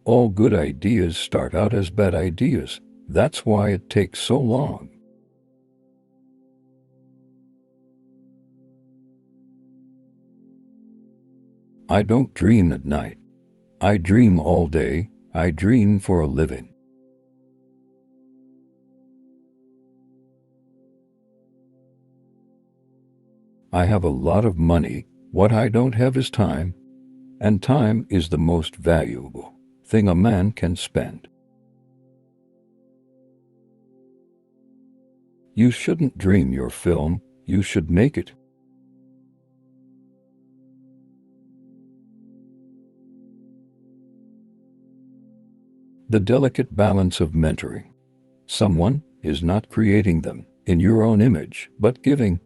All good ideas start out as bad ideas. That's why it takes so long. I don't dream at night. I dream all day. I dream for a living. I have a lot of money. What I don't have is time, and time is the most valuable thing a man can spend. You shouldn't dream your film, you should make it. The delicate balance of mentoring. Someone is not creating them in your own image, but giving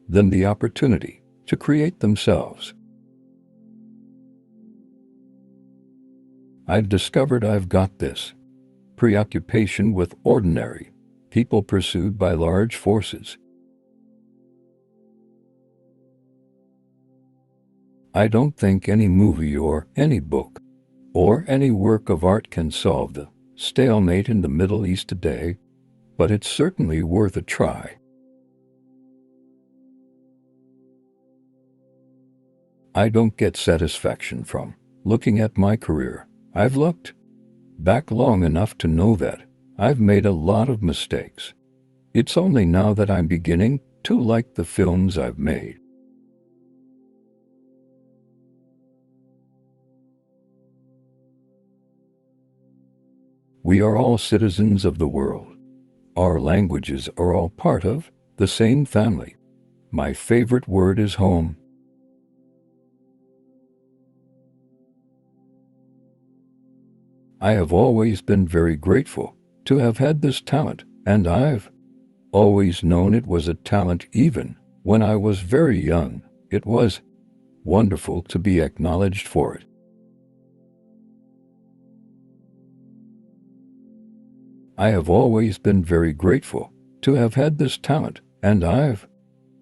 them the opportunity to create themselves. I've discovered I've got this preoccupation with ordinary people pursued by large forces. I don't think any movie or any book or any work of art can solve the stalemate in the Middle East today, but it's certainly worth a try. I don't get satisfaction from looking at my career. I've looked back long enough to know that I've made a lot of mistakes. It's only now that I'm beginning to like the films I've made. We are all citizens of the world. Our languages are all part of the same family. My favorite word is home. I have always been very grateful to have had this talent, and I've always known it was a talent even when I was very young. It was wonderful to be acknowledged for it. I have always been very grateful to have had this talent, and I've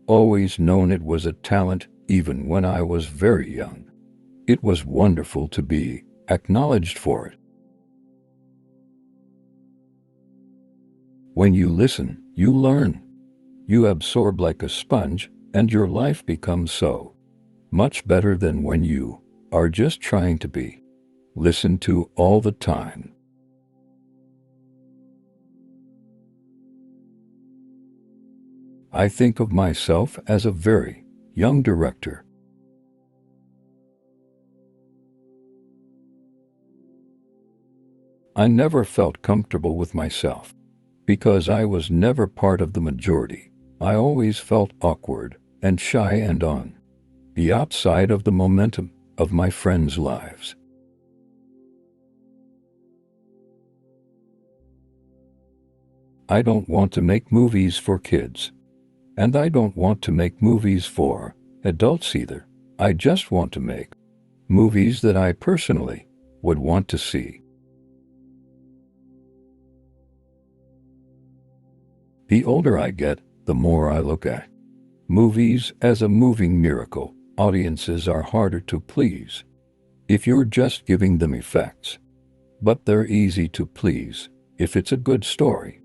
always known it was a talent even when I was very young. It was wonderful to be acknowledged for it. When you listen, you learn. You absorb like a sponge, and your life becomes so much better than when you are just trying to be listened to all the time. I think of myself as a very young director. I never felt comfortable with myself because I was never part of the majority. I always felt awkward and shy and on the outside of the momentum of my friends' lives. I don't want to make movies for kids. And I don't want to make movies for adults either. I just want to make movies that I personally would want to see. The older I get, the more I look at movies as a moving miracle. Audiences are harder to please if you're just giving them effects, but they're easy to please if it's a good story.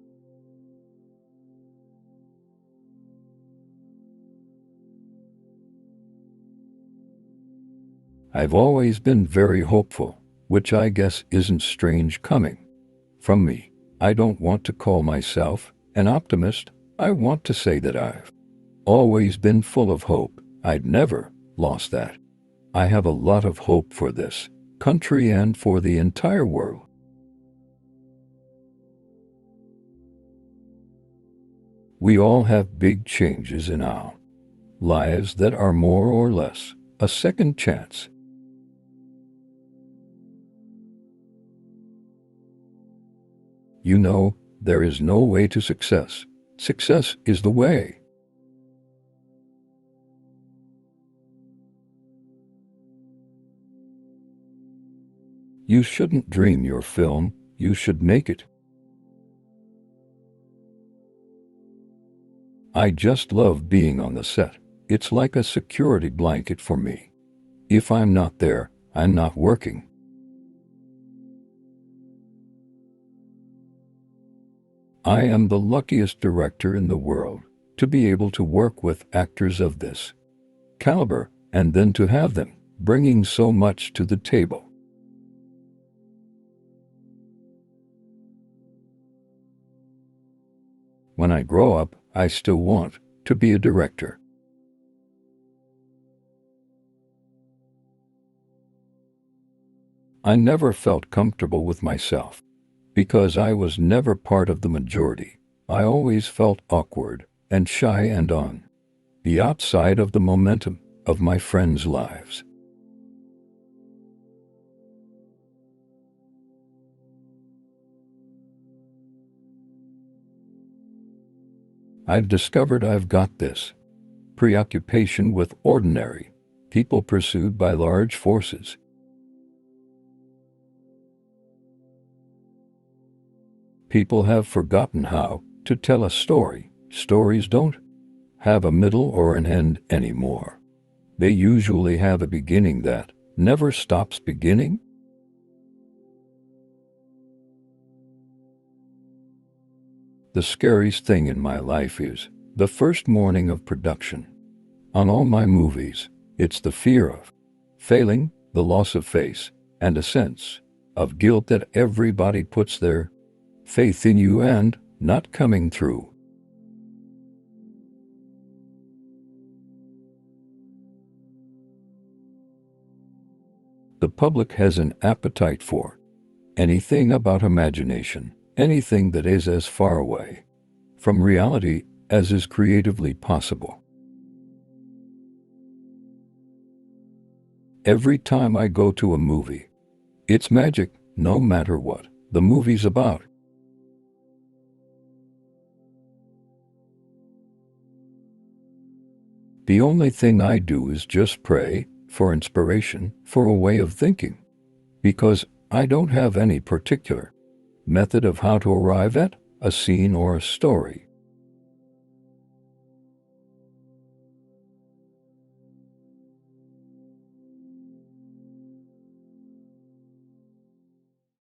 I've always been very hopeful, which I guess isn't strange coming from me. I don't want to call myself an optimist. I want to say that I've always been full of hope. I'd never lost that. I have a lot of hope for this country and for the entire world. We all have big changes in our lives that are more or less a second chance. You know, there is no way to success. Success is the way. You shouldn't dream your film, you should make it. I just love being on the set. It's like a security blanket for me. If I'm not there, I'm not working. I am the luckiest director in the world to be able to work with actors of this caliber and then to have them bringing so much to the table. When I grow up, I still want to be a director. I never felt comfortable with myself because I was never part of the majority. I always felt awkward and shy and on the outside of the momentum of my friends' lives. I've discovered I've got this preoccupation with ordinary people pursued by large forces. People have forgotten how to tell a story. Stories don't have a middle or an end anymore. They usually have a beginning that never stops beginning. The scariest thing in my life is the first morning of production. On all my movies, it's the fear of failing, the loss of face, and a sense of guilt that everybody puts their faith in you and not coming through. The public has an appetite for anything about imagination, anything that is as far away from reality as is creatively possible. Every time I go to a movie, it's magic, no matter what the movie's about. The only thing I do is just pray for inspiration, for a way of thinking, because I don't have any particular method of how to arrive at a scene or a story.